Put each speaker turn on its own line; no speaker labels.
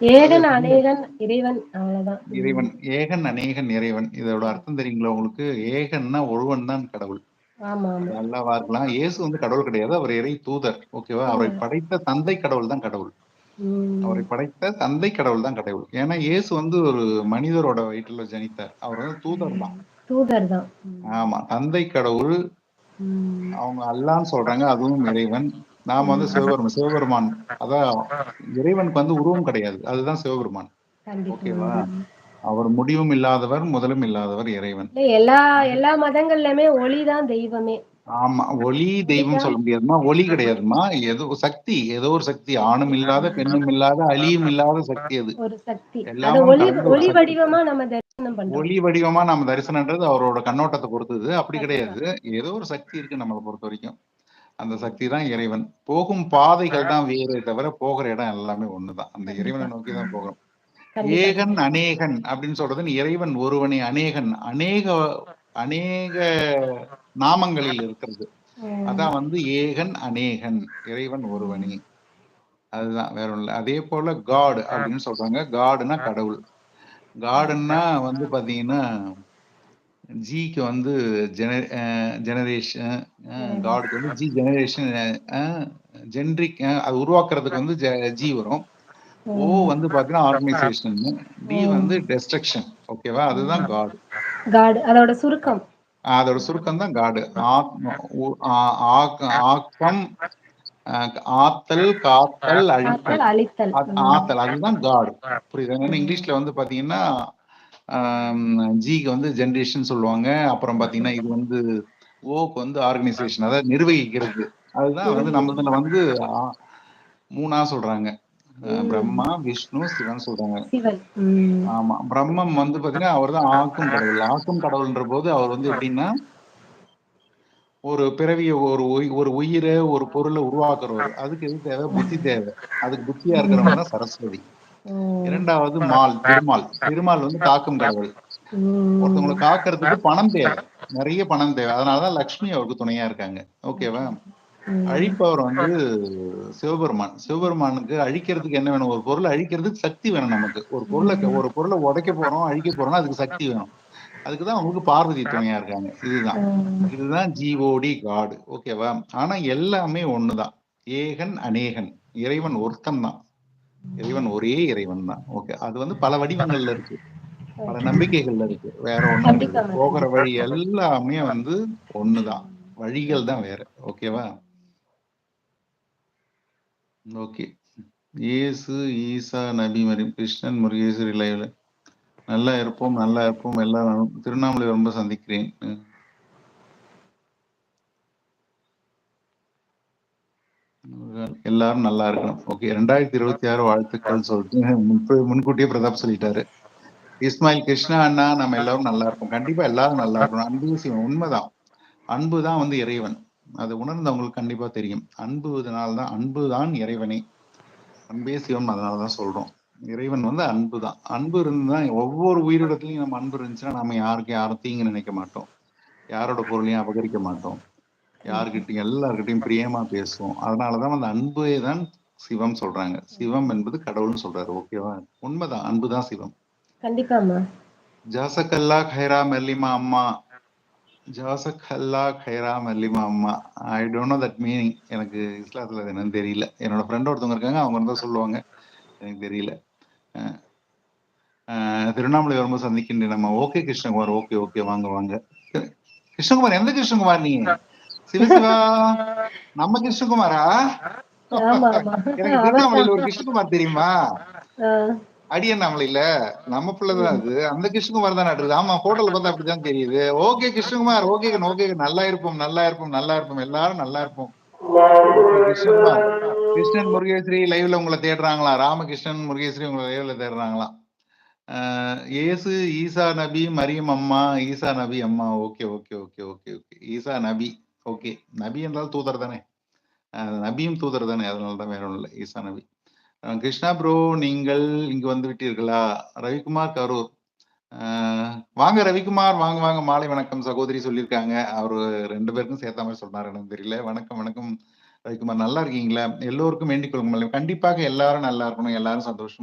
அது
ஏகன், அநேகன், இறைவன் அவ்வளவுதான்.
இறைவன். ஏகன், அநேகன், இறைவன். இதோட அர்த்தம் தெரியுங்களா உங்களுக்கு? ஏகன்னா ஒருவன் தான் கடவுள்.
ஆமா,
அது
ஆமா.
அல்லாவா இருக்கலாம். இயேசு வந்து கடவுள் கிடையாது. அவர் இறை தூதர். ஓகேவா? அவரை
தூதர்.
படைத்த தந்தை கடவுள் தான் கடவுள்.
ம்.
அவரை படைத்த தந்தை கடவுள் தான் கடவுள். ஏன்னா இயேசு வந்து ஒரு மனிதரோட வயிற்றில ஜனித்தார். அவர் வந்து தூதர் தான்.
தூதர் தான்.
ஆமா. தந்தை கடவுள்.
ம்.
அவங்க அல்லான்னு சொல்றாங்க. அதுவும் இறைவன். நாம வந்து
ம்.
சிவபெருமான். சிவபெருமான். அதான் இறைவனுக்கு வந்து உருவம் கிடையாது. அதுதான் சிவபெருமான்.
கண்டிப்பா.
ஓகேவா? அவர் முடிவும் இல்லாதவர், முதலும் இல்லாதவர் இறைவன்.
இல்ல எல்லா மதங்கள்லயுமே ஒளிதான் தெய்வமே.
ஆமா. ஒளி தெய்வம்
ஒளிதான்
சொல்ல முடியாதும்மா. ஒளி கிடையாதும்மா. ஏதோ சக்தி. ஏதோ ஒரு சக்தி. ஆணும் இல்லாத, பெண்ணும் இல்லாத, அழியும் இல்லாத சக்தி அது.
ஒரு சக்தி. அத
எல்லாமும்
ஒளி
கலந்த ஒரு
ஒளி
சக்தி.
வடிவமா நம்ம தரிசனம் பண்றோம்.
ஒளி வடிவமா நாம தரிசனம்ன்றது அவரோட கண்ணோட்டத்த பொறுத்தது. அப்படி கிடையாது.
அதுதான்.
ஏதோ ஒரு சக்தி இருக்கு நம்மள பொறுத்தவரைக்கும். அந்த சக்தி தான் இறைவன். போகும் பாதைகள் தான் வேறே தவிர, போகிற இடம் எல்லாமே ஒண்ணுதான். அந்த
கண்டிப்பா.
இறைவனை நோக்கி தான் போகிறோம்.
கண்டிப்பா,
ஏகன்,
கண்டிப்பா.
அநேகன் அப்படின்னு சொல்றது இறைவன் ஒருவனே. அநேகன். அநேக அநேக நாமங்களில் இருக்கிறது.
ம்.
அதான் வந்து ஏகன், அநேகன். இறைவன் ஒருவனே. அதுதான் வேற ஒண்ணும் இல்ல. அதே போல காட் அப்படின்னு சொல்றாங்க. காட்னா கடவுள். காடுன்னா வந்து பாத்தீங்கன்னா, ஜிக்கு வந்து ஜென அ ஜெனரேஷன் காடுக்கு வந்து ஜி ஜெனரேஷன் அ ஜென்ரிக் அது உருவாக்குறதுக்கு வந்து ஜி வரும். ஓ
ம்.
வந்து பாத்தீங்கன்னா ஆர்கனைசேஷன். டி
ம்.
வந்து டெஸ்ட்ரக்ஷன். ஓகேவா? அதுதான் காட்.
காட் அதோட சுருக்கம்.
அதோட சுருக்கம் தான் காடு. ஆத்ம உ ஆ ஆக் ஆக்கம், அ ஆத்தல், காத்தல், அழித்தல்.
காத்தல், அழித்தல்.
ஆத்தல் அதுதான் காட். புரியுதா? ஏன்னா இங்கிலீஷ்ல வந்து பாத்தீங்கன்னா, ஜிக்கு வந்து ஜெனரேஷன் சொல்லுவாங்க. அப்புறம் பாத்தீங்கன்னா, இது வந்து ஓக்கு வந்து ஆர்கனைசேஷன். அதாவது நிர்வகிக்கிறது. அதுதான் வந்து நம்மதுல வந்து ஆ 3ஆ சொல்றாங்க.
ம்.
பிரம்மா, விஷ்ணு, சிவன் சொல்றாங்க.
சிவன். ம்.
ஆமா. பிரம்மம் வந்து பாத்தீங்கன்னா, அவர்தான் ஆக்கும் கடவுள். ஆக்கும் கடவுள்ன்ற போது அவர் வந்து எப்படின்னா, ஒரு பிறவிய ஒரு உயிர, ஒரு பொருள உருவாக்குறவரு. அதுக்கு எது தேவை? புத்தி தேவை. அதுக்கு புத்தியா இருக்கிறவங்க தான் சரஸ்வதி.
ம்.
2வது திருமால். திருமால் வந்து காக்கும் கடவுள்.
ம்.
ஒருத்தவங்கள காக்கிறதுக்கு பணம் தேவை. நெறைய பணம் தேவை. அதனால தான் லக்ஷ்மி அவருக்கு துணையா இருக்காங்க. ஓகேவா?
ம்.
அழிப்பவர் வந்து சிவபெருமான். சிவபெருமானுக்கு அழிக்கிறதுக்கு என்ன வேணும்? ஒரு பொருள அழிக்கிறதுக்கு சக்தி வேணும் நமக்கு. ஒரு பொருள உடைக்க போறோம், அழிக்க போறோம்னா அதுக்கு சக்தி வேணும். அதுக்கு தான் உங்களுக்கு பார்வதி துணையா இருக்காங்க. இதுதான்.
ம்.
இதுதான் ஜிஓடி காட். ஓகேவா? ஆனா எல்லாமே ஒண்ணுதான். ஏகன், அநேகன். இறைவன் ஒருத்தன் தான். இறைவன் ஒரே இறைவன் தான். ஓகே. அது வந்து பல வடிவங்கள்ல இருக்கு. பல நம்பிக்கைகள்ல இருக்கு. வேற ஒண்ணும்
கண்டிப்பா
கிடையாது.
மேம்.
போகிற வழி எல்லாமே வந்து ஒண்ணுதான். வழிகள் தான் வேற. ஓகேவா? ஓகே. இயேசு, ஈசா, நபி, மரியம், கிருஷ்ணன், முருகேசர் லைவ்ல. நல்லா இருப்போம், நல்லா இருப்போம். எல்லாரும் திருவண்ணாமலை ரொம்ப சந்திக்கிறேன். எல்லாரும் நல்லா இருக்கணும். ஓகே. 2026 வாழ்த்துக்கள் சொல்லிட்டு முன்கூட்டியே பிரதாப் சொல்லிட்டாரு. இஸ்மாயில் கிருஷ்ணா அண்ணா நம்ம எல்லாரும் நல்லா இருப்போம். கண்டிப்பா எல்லாரும் நல்லா இருக்கணும். அன்பு சிவம் உண்மைதான். அன்பு தான் வந்து இறைவன். அது உணர்ந்தவங்களுக்கு கண்டிப்பா தெரியும். அன்பு தான் இறைவனே. அன்பே சிவம் அதனால தான் சொல்றோம். இறைவன் வந்து அன்பு தான். அன்பு இருந்தா ஒவ்வொரு உயிரிடத்திலையும் நம்ம அன்பு இருந்துச்சுன்னா நம்ம யாரும் தீங்கு நினைக்க மாட்டோம். யாரோட பொருளையும் அபகரிக்க மாட்டோம். யார்கிட்டயும் எல்லார்கிட்டயும் பிரியமா பேசுவோம். அதனாலதான் அந்த அன்பே தான் சிவம் சொல்றாங்க. சிவம் என்பது கடவுள்னு சொல்றாரு. ஓகேவா? உண்மைதான். அன்புதான் சிவம்.
கண்டிப்பாம்மா.
ஜாசக்கல்லா கைரா மெல்லிமா அம்மா. ஜாசக்கல்லா கைரா மெல்லிமா அம்மா. I don't know that meaning. எனக்கு இஸ்லாத்துல அது என்னன்னு தெரியல. என்னோட ஃப்ரெண்ட் ஒருத்தவங்க இருக்காங்க. அவங்க இருந்தா சொல்லுவாங்க. எனக்கு தெரியல. திருவண்ணாமலை வரும்போது சந்திக்கின்றேன் நம்ம. ஓகே கிருஷ்ணகுமார். ஓகே ஓகே வாங்க வாங்க. கிருஷ்ணகுமார் எந்த கிருஷ்ணகுமார் நீ? சிவசிவா நம்ம கிருஷ்ணகுமாரா?
ஆமா, ஆமா.
எனக்கு
அவர்தான்.
திருவண்ணாமலையில ஒரு கிருஷ்ணகுமார் தெரியுமா?
ஆ.
அடியண்ணாமலையில நம்ம பிள்ளைதான் அது. அந்த கிருஷ்ணகுமார் தான் இருக்குது. ஆமா போட்டோல பார்த்தா அப்படிதான் தெரியுது. ஓகே கிருஷ்ணகுமார். Okay okay. நல்லா இருப்போம், நல்லா இருப்போம், நல்லா இருப்போம். எல்லாரும் நல்லா இருப்போம். ஓகே கிருஷ்ணகுமார். கிருஷ்ணன் முருகேஸ்வரி லைவ்ல உங்களை தேடுறாங்களா? ராமகிருஷ்ணன் முருகேஸ்வரி உங்களை லைவ்ல தேடுறாங்களாம். இயேசு, ஈசா நபி, மரியம் அம்மா, ஈசா நபி அம்மா. Okay okay okay okay okay. ஈசா நபி. ஓகே. நபி என்றால் தூதர் தானே. நபியும் தூதர் தானே. அதனால தான் வேற ஒன்றும் இல்லை. ஈசா நபி. கிருஷ்ணா ப்ரோ நீங்கள் இங்கு வந்து விட்டீர்களா? ரவிக்குமார் கரூர். வாங்க ரவிக்குமார் வாங்க வாங்க. மாலை வணக்கம் சகோதரி சொல்லியிருக்காங்க. அவரு 2 பேருக்கும் சேர்த்த மாதிரி சொன்னாரு எனக்கு தெரியல. வணக்கம் வணக்கம் ரவிக்குமார். நல்லா இருக்கீங்களா? எல்லோருக்கும் வேண்டிக் கொள்ளுங்கள். கண்டிப்பாக எல்லாரும் நல்லா இருக்கணும். எல்லாரும் சந்தோஷம்